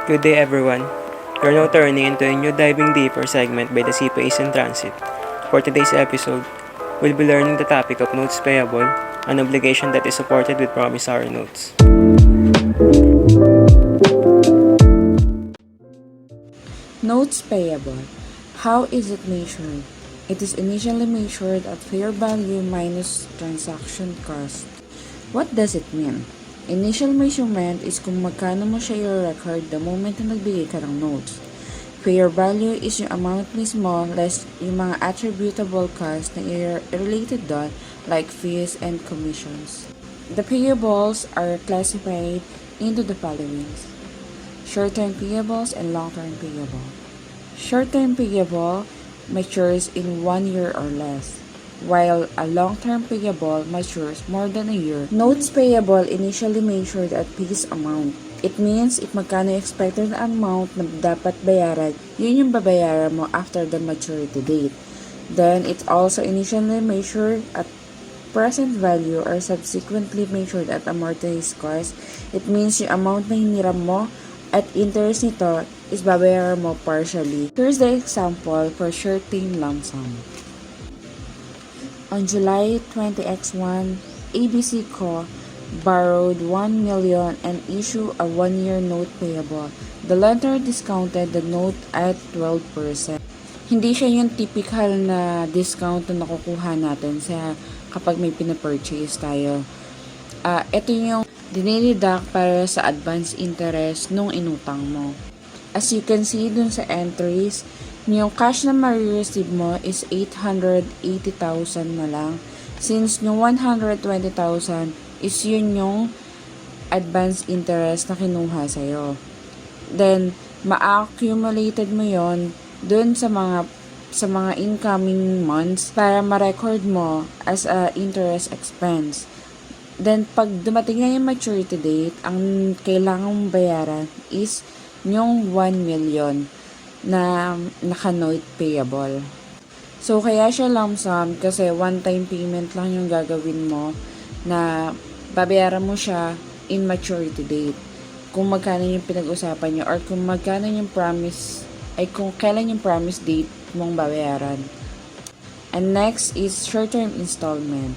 Good day everyone. You're now turning into a new diving deeper segment by the CPAs in Transit. For today's episode, we'll be learning the topic of notes payable, an obligation that is supported with promissory notes. Notes payable. How is it measured? It is initially measured at fair value minus transaction cost. What does it mean? Initial measurement is kung magkano mo siya i-record the moment na nagbigay ka ng notes. Fair value is yung amount mismo less yung mga attributable costs na related doon like fees and commissions. The payables are classified into the following: short-term payables and long-term payable. Short-term payable matures in 1 year or less, while a long-term payable matures more than a year. Notes payable initially measured at face amount. It means if magkano expected amount na dapat bayaran, yun yung babayaran mo after the maturity date. Then, it's also initially measured at present value or subsequently measured at amortized cost. It means yung amount na hiniram mo at interest nito is babayaran mo partially. Here's the example for short-term lump sum. On July 20x1, ABC Co. borrowed 1 million and issued a 1-year note payable. The lender discounted the note at 12%. Hindi siya yung typical na discount na nakukuha natin sa kapag may pinapurchase tayo. Ito yung dinideduct para sa advance interest nung inutang mo. As you can see dun sa entries, yung cash na ma-receive mo is 880,000 na lang. Since yung 120,000 is yun yung advance interest na kinuha sa'yo. Then, ma-accumulated mo yon dun sa mga incoming months para ma-record mo as a interest expense. Then, pag dumating na yung maturity date, ang kailangan mong bayaran is yung 1 million na naka-note payable. So, kaya siya lump sum kasi one-time payment lang yung gagawin mo na babayaran mo siya in maturity date. Kung magkano yung pinag-usapan nyo or kung magkano yung promise, ay kung kailan yung promise date mong babayaran. And next is short-term installment.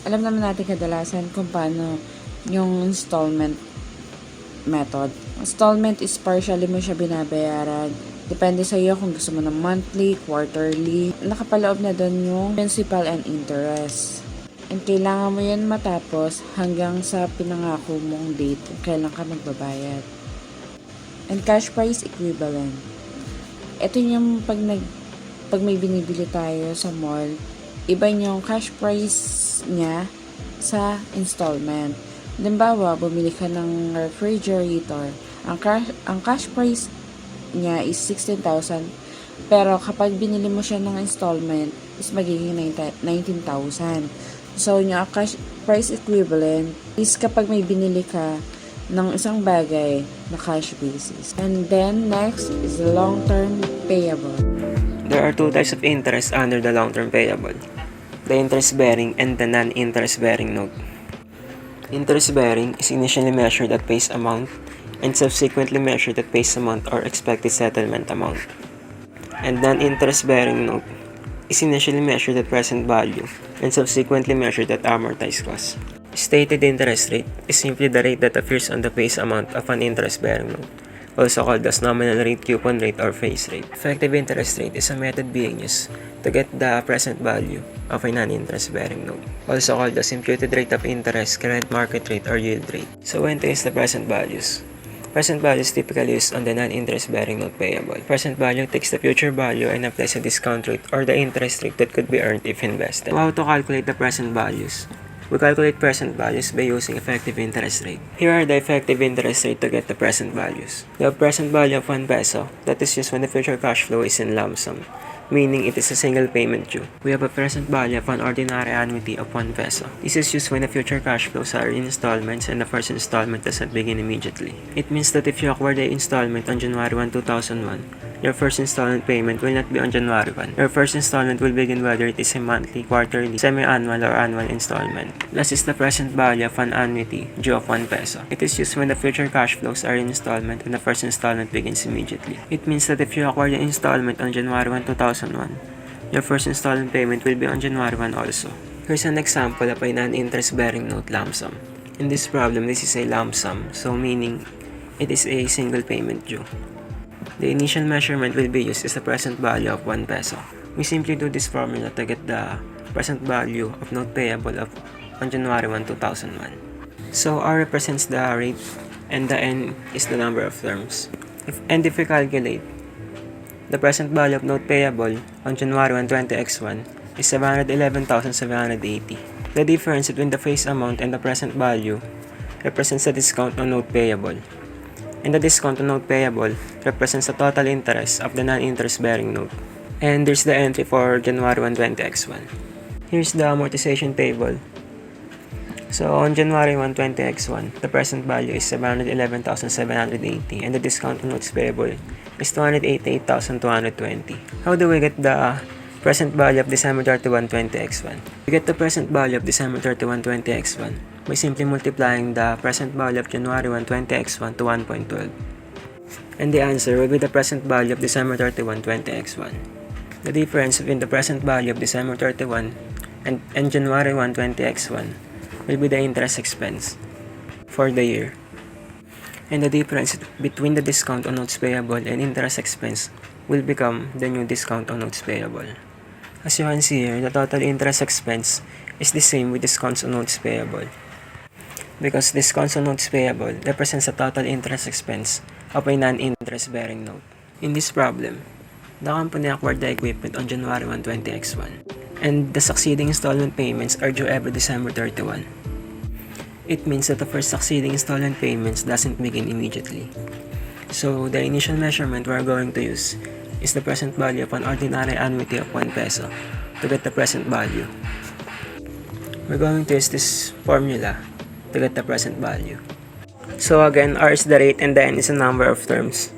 Alam naman natin kadalasan kung paano yung installment method. Installment is partially mo siya binabayaran. Depende sa iyo kung gusto mo ng monthly, quarterly. Nakapaloob na doon yung principal and interest. And kailangan mo yun matapos hanggang sa pinangako mong date kung kailan ka magbabayad. And cash price equivalent. Ito yung pag may binibili tayo sa mall, iba yung cash price niya sa installment. Halimbawa, bumili ka ng refrigerator. Ang cash price niya is 16,000. Pero kapag binili mo siya ng installment, is magiging 19,000. So, yung cash price equivalent is kapag may binili ka ng isang bagay na cash basis. And then, next is the long-term payable. There are two types of interest under the long-term payable: the interest-bearing and the non-interest-bearing note. Interest-bearing is initially measured at face amount and subsequently measured at face amount or expected settlement amount. And non-interest-bearing note is initially measured at present value and subsequently measured at amortized cost. Stated interest rate is simply the rate that appears on the face amount of an interest-bearing note, also called as nominal rate, coupon rate, or face rate. Effective interest rate is a method being used to get the present value of a non-interest-bearing note, also called as imputed rate of interest, current market rate, or yield rate. So when to use the present values? Present value is typically used on the non-interest-bearing note payable. Present value takes the future value and applies a discount rate or the interest rate that could be earned if invested. So how to calculate the present values? We calculate present values by using effective interest rate. Here are the effective interest rate to get the present values. We have present value of 1 peso that is used when the future cash flow is in lump sum, meaning it is a single payment due. We have a present value of an ordinary annuity of 1 peso. This is used when the future cash flows are in installments and the first installment does not begin immediately. It means that if you acquire the installment on January 1, 2001, your first installment payment will not be on January 1. Your first installment will begin whether it is a monthly, quarterly, semi-annual, or annual installment. Last is the present value of an annuity due of 1 peso. It is used when the future cash flows are in installment and the first installment begins immediately. It means that if you acquire the installment on January 1, 2001, your first installment payment will be on January 1 also. Here's an example of a non-interest-bearing note lump sum. In this problem, this is a lump sum, so meaning it is a single payment due. The initial measurement will be used as the present value of 1 peso. We simply do this formula to get the present value of note payable on January 1, 2001. So R represents the rate and the N is the number of terms. If we calculate, the present value of note payable on January 1, 20x1 is 711,780. The difference between the face amount and the present value represents the discount on note payable. And the discount on note payable represents the total interest of the non-interest bearing note. And there's the entry for January 1, 20x1. Here's the amortization table. So on January 1, 20x1, the present value is 711,780 and the discount on notes payable is 288,220. How do we get the present value of December 31, 20x1? We get the present value of December 31, 20x1 by simply multiplying the present value of January 1, 20x1 to 1.12. And the answer will be the present value of December 31, 20x1. The difference between the present value of December 31 and January 1, 20x1 will be the interest expense for the year. And the difference between the discount on notes payable and interest expense will become the new discount on notes payable. As you can see here, the total interest expense is the same with discounts on notes payable, because discounts on notes payable represents the total interest expense of a non-interest bearing note. In this problem, the company acquired the equipment on January 1, 20x1, and the succeeding installment payments are due every December 31. It means that the first succeeding installment payments doesn't begin immediately. So the initial measurement we are going to use is the present value of an ordinary annuity of 1 peso to get the present value. We're going to use this formula to get the present value. So again, R is the rate and the N is the number of terms.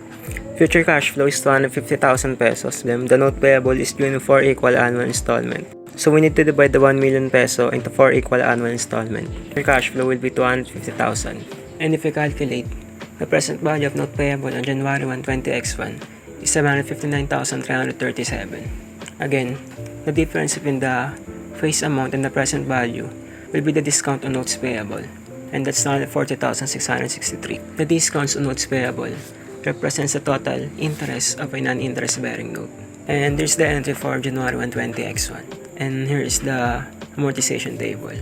Future cash flow is 250,000 pesos. Then the note payable is due in 4 equal annual installment. So we need to divide the 1 million peso into 4 equal annual installment. Future cash flow will be 250,000. And if we calculate, the present value of note payable on January 1, 20x1 is 759,337. Again, the difference between the face amount and the present value will be the discount on notes payable, and that's 240,663. The discounts on notes payable represents the total interest of a non-interest bearing note. And there's the entry for January 1, 20x1. And here is the amortization table.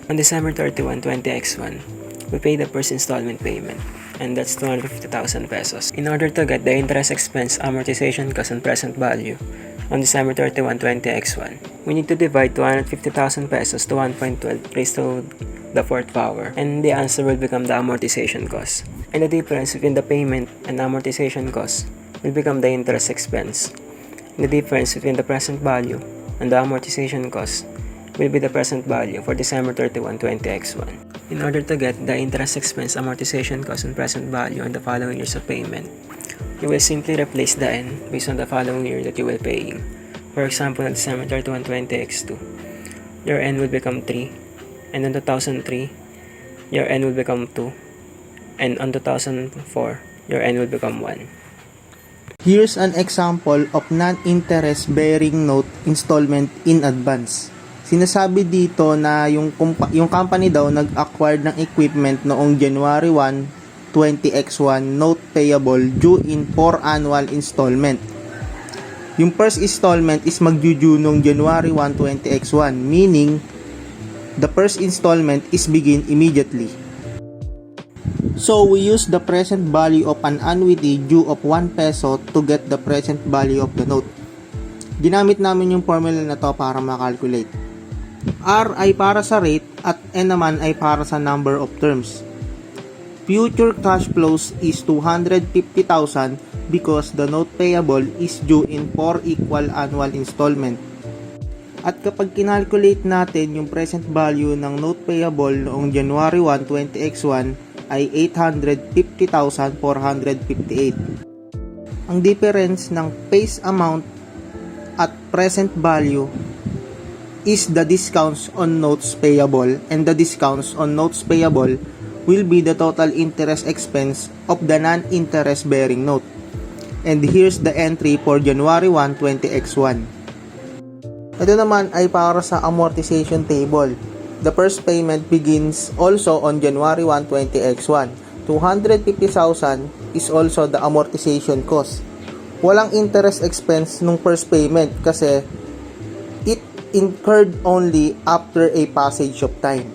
On December 31, 20x1, we pay the first installment payment, and that's 250,000 pesos. In order to get the interest expense, amortization cost, and present value on December 31, 20x1, we need to divide 250,000 pesos to 1.12 raised to the 4th power, and the answer will become the amortization cost. And the difference between the payment and amortization cost will become the interest expense. And the difference between the present value and the amortization cost will be the present value for December 31, 20x1. In order to get the interest expense, amortization cost, and present value on the following years of payment, you will simply replace the N based on the following year that you will paying. For example, on December 31, 20x2, your N will become 3, and on 2003, your N will become 2, and on 2004, your N will become 1. Here's an example of non-interest bearing note installment in advance. Sinasabi dito na yung company daw nag-acquire ng equipment noong January 1, 20x1 note payable due in 4 annual installment. Yung first installment is mag-due noong January 1, 20x1, meaning the first installment is begin immediately. So we use the present value of an annuity due of 1 peso to get the present value of the note. Ginamit namin yung formula na to para makalculate. R ay para sa rate at N naman ay para sa number of terms. Future cash flows is 250,000 because the note payable is due in 4 equal annual installment. At kapag kinalculate natin yung present value ng note payable noong January 1, 20x1 ay 850,458. Ang difference ng face amount at present value is the discounts on notes payable, and the discounts on notes payable will be the total interest expense of the non-interest bearing note. And here's the entry for January 1, 20x1. Ito naman ay para sa amortization table. The first payment begins also on January 1, 20x1. 250,000 is also the amortization cost. Walang interest expense nung first payment kasi it incurred only after a passage of time.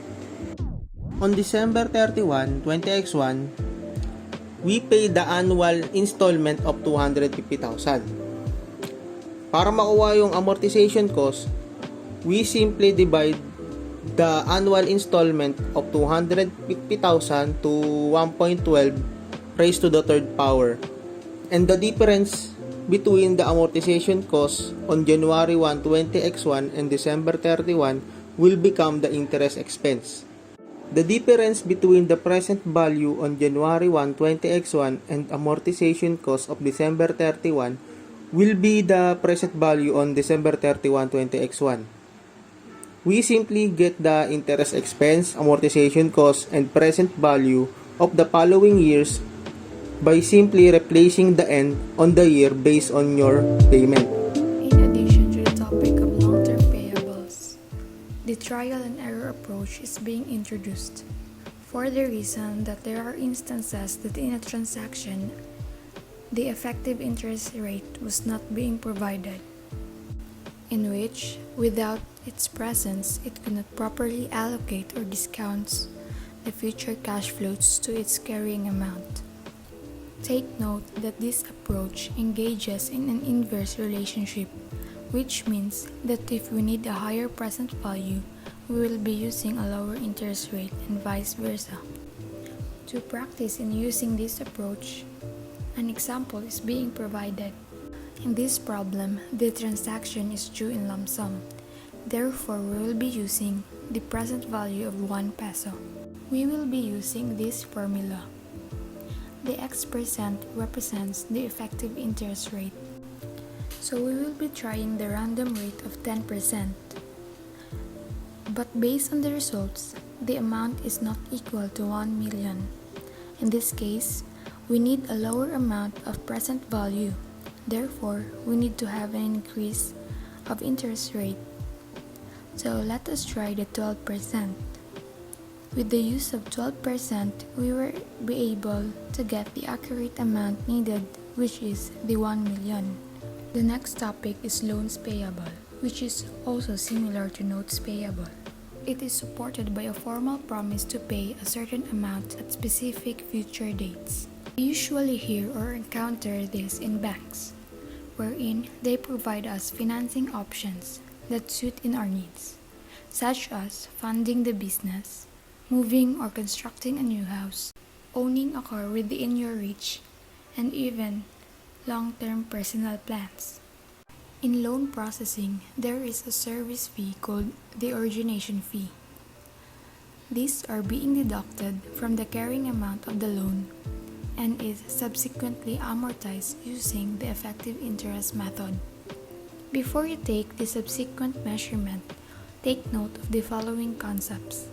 On December 31, 20x1, we pay the annual installment of 250,000. Para makuha yung amortization cost, we simply divide the annual installment of 250,000 to 1.12 raised to the third power. And the difference between the amortization cost on January 1, 20x1 and December 31 will become the interest expense. The difference between the present value on January 1, 20x1 and amortization cost of December 31 will be the present value on December 31, 20x1. We simply get the interest expense, amortization cost, and present value of the following years by simply replacing the end on the year based on your payment. In addition to the topic of long-term payables, the trial and error approach is being introduced for the reason that there are instances that in a transaction, the effective interest rate was not being provided, in which, without its presence, it could not properly allocate or discounts the future cash flows to its carrying amount. Take note that this approach engages in an inverse relationship, which means that if we need a higher present value, we will be using a lower interest rate and vice versa. To practice in using this approach, an example is being provided. In this problem, the transaction is due in lump sum. Therefore, we will be using the present value of 1 peso. We will be using this formula. The X% represents the effective interest rate. So we will be trying the random rate of 10%. But based on the results, the amount is not equal to 1 million. In this case, we need a lower amount of present value. Therefore, we need to have an increase of interest rate. So let us try the 12%. With the use of 12%, we will be able to get the accurate amount needed, which is the 1 million. The next topic is loans payable, which is also similar to notes payable. It is supported by a formal promise to pay a certain amount at specific future dates. We usually hear or encounter this in banks, wherein they provide us financing options that suit in our needs, such as funding the business, moving or constructing a new house, owning a car within your reach, and even long-term personal plans. In loan processing, there is a service fee called the origination fee. These are being deducted from the carrying amount of the loan and is subsequently amortized using the effective interest method. Before you take the subsequent measurement, take note of the following concepts.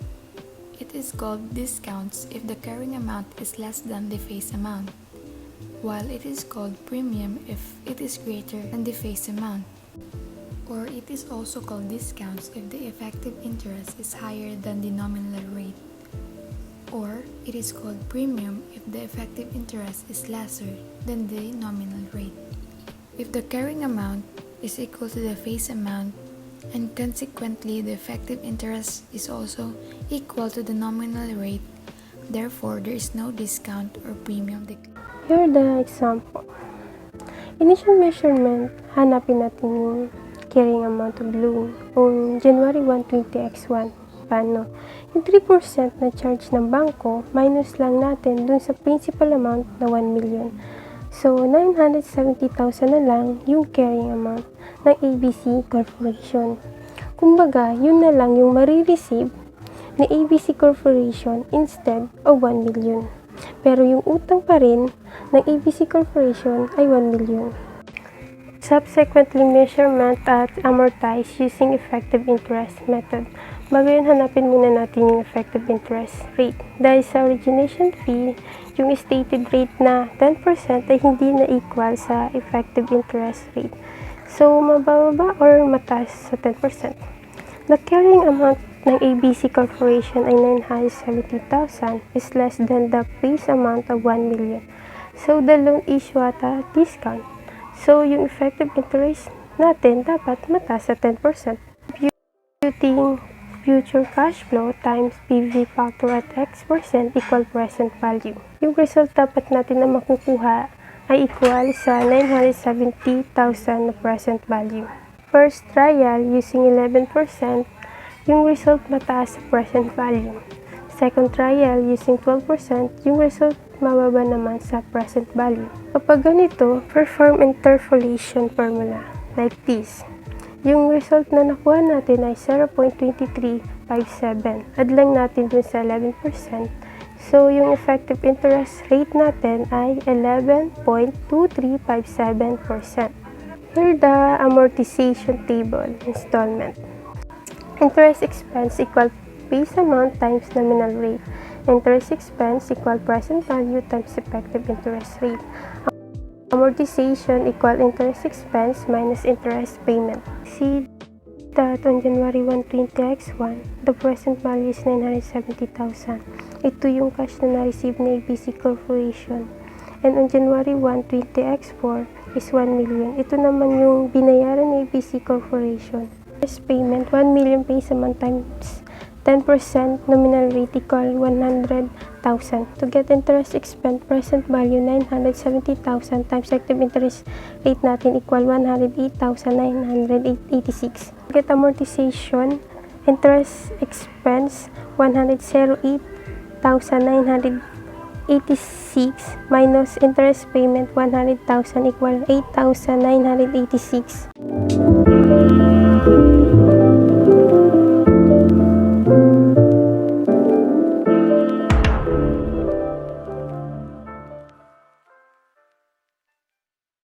It is called discounts if the carrying amount is less than the face amount, while it is called premium if it is greater than the face amount. Or it is also called discounts if the effective interest is higher than the nominal rate. Or it is called premium if the effective interest is lesser than the nominal rate. If the carrying amount is equal to the face amount, and consequently the effective interest is also equal to the nominal rate, therefore there is no discount or premium declared. Here the example. Initial measurement, hanapin natin yung carrying amount of loan on January 1, 20x1. Paano? Yung 3% na charge ng bangko, minus lang natin dun sa principal amount na 1 million. So, 970,000 na lang yung carrying amount ng ABC Corporation. Kumbaga, yun na lang yung marireceive ni ABC Corporation instead of 1 million. Pero yung utang pa rin ng ABC Corporation ay 1 million. Subsequently, measurement at amortize using effective interest method. Bago yun, hanapin muna natin yung effective interest rate. Dahil sa origination fee, yung stated rate na 10% ay hindi na equal sa effective interest rate. So, mababa or mataas sa 10%. The carrying amount ng ABC Corporation ay 970,000 is less than the face amount of 1 million. So, the loan issue at a discount. So, yung effective interest natin dapat mataas sa 10%. Computing future cash flow times PV factor at X% equal present value. Yung result dapat natin na makukuha ay equal sa 970,000 na present value. First trial using 11%, yung result mataas sa present value. Second trial using 12%, yung result mababa naman sa present value. Kapag ganito, perform interpolation formula like this. Yung result na nakuha natin ay 0.2357. Add lang natin dun sa 11%. So, yung effective interest rate natin ay 11.2357%. Here the amortization table installment. Interest expense equal face amount times nominal rate. Interest expense equal present value times effective interest rate. Amortization equal interest expense minus interest payment. See that on January 1, 20X1, the present value is 970,000. Ito yung cash na na-receive na ABC Corporation. And on January 1, 20X4 is 1 million. Ito naman yung binayaran ng ABC Corporation. Interest payment, 1 million pesos a month times 10% nominal rate equal 100,000. To get interest expense, present value 970,000 times effective interest rate natin equal 108,986. To get amortization, interest expense 108,986 minus interest payment 100,000 equal 8,986.